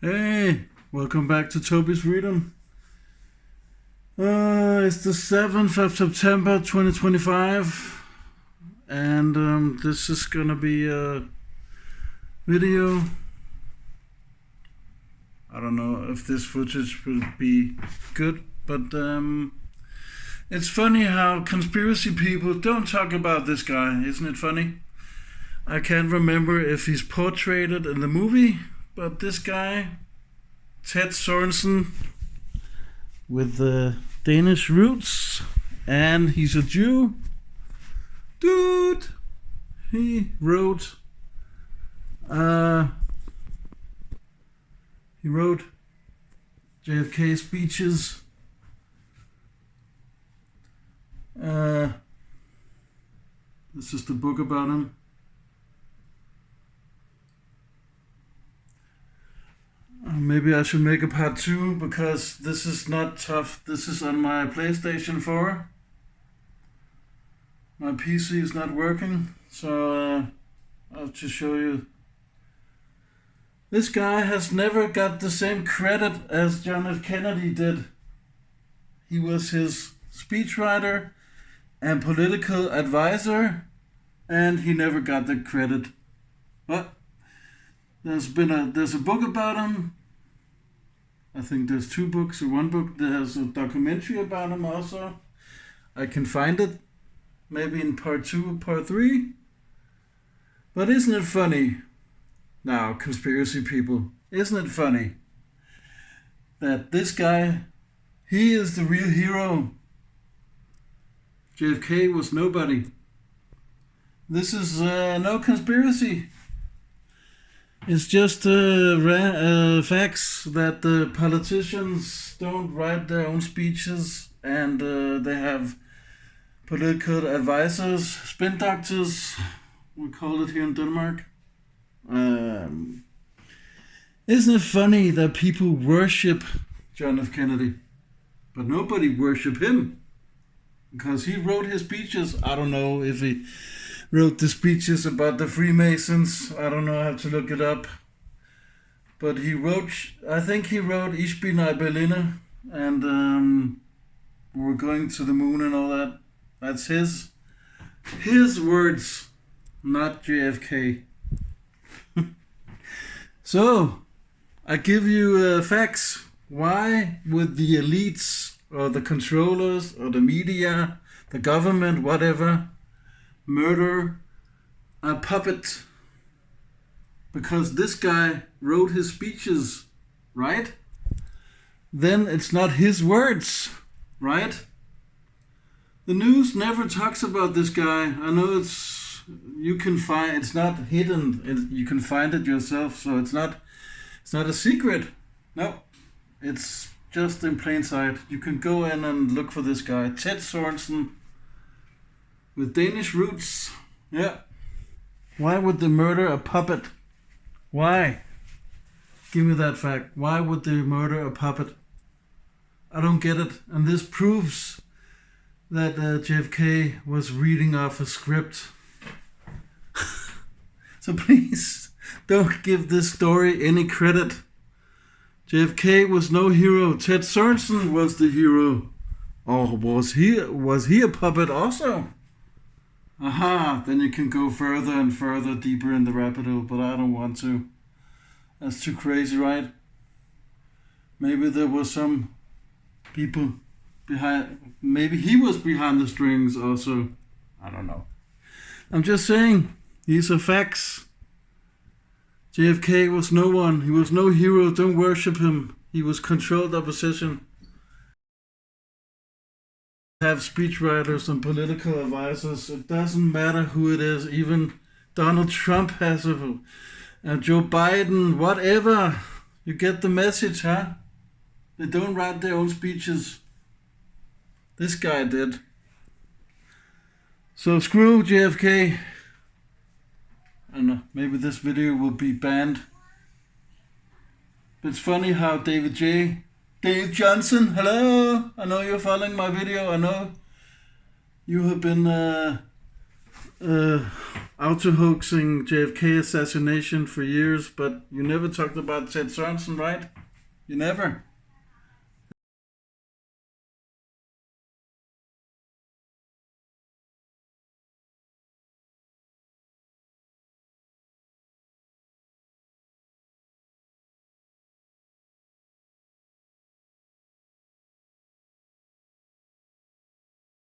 Hey, welcome back to Toby's Freedom. It's the 7th of September 2025, and this is gonna be a video. I don't know if this footage will be good, but it's funny how conspiracy people don't talk about this guy. Isn't it funny? I can't remember if he's portrayed in the movie, but this guy, Ted Sørensen, with the Danish roots, and he's a Jew. Dude, he wrote JFK speeches. This is the book about him. Maybe I should make a part 2 because this is not tough. This is on my PlayStation 4. My PC is not working, so I have to show you. This guy has never got the same credit as John F. Kennedy did. He was his speechwriter and political advisor, and he never got the credit. But there's a book about him. I think there's 2 books or 1 book. There's a documentary about him also. I can find it maybe in part 2 or part 3. But isn't it funny? Now, conspiracy people, isn't it funny that this guy, he is the real hero? JFK was nobody. This is no conspiracy. It's just facts that the politicians don't write their own speeches, and they have political advisors, spin doctors, we call it here in Denmark. Isn't it funny that people worship John F. Kennedy, but nobody worship him? Because he wrote his speeches. I don't know if he wrote the speeches about the Freemasons. I don't know, I have to look it up. But I think he wrote Ich bin ein Berliner, and we're going to the moon and all that. That's his words, not JFK. So, I give you facts. Why would the elites or the controllers or the media, the government, whatever, murder a puppet? Because this guy wrote his speeches, right? Then it's not his words, right? The news never talks about this guy. I know it's not hidden. You can find it yourself, so it's not a secret. No, it's just in plain sight. You can go in and look for this guy, Ted Sørensen, with Danish roots. Yeah. Why would they murder a puppet? Why? Give me that fact. Why would they murder a puppet? I don't get it. And this proves that JFK was reading off a script. So please, don't give this story any credit. JFK was no hero. Ted Sørensen was the hero. Or was he a puppet also? Aha, then you can go further and further deeper in the rabbit hole, but I don't want to. That's too crazy, right? Maybe there was some people behind, maybe he was behind the strings also. I don't know. I'm just saying, these are facts. JFK was no one. He was no hero. Don't worship him. He was controlled opposition. Have speechwriters and political advisors. It doesn't matter who it is. Even Donald Trump has and Joe Biden, whatever. You get the message, huh? They don't write their own speeches. This guy did. So screw JFK. I don't know, maybe this video will be banned. But it's funny how Dave Johnson, hello, I know you're following my video. I know you have been auto-hoaxing JFK assassination for years, but you never talked about Ted Sørensen, right? You never.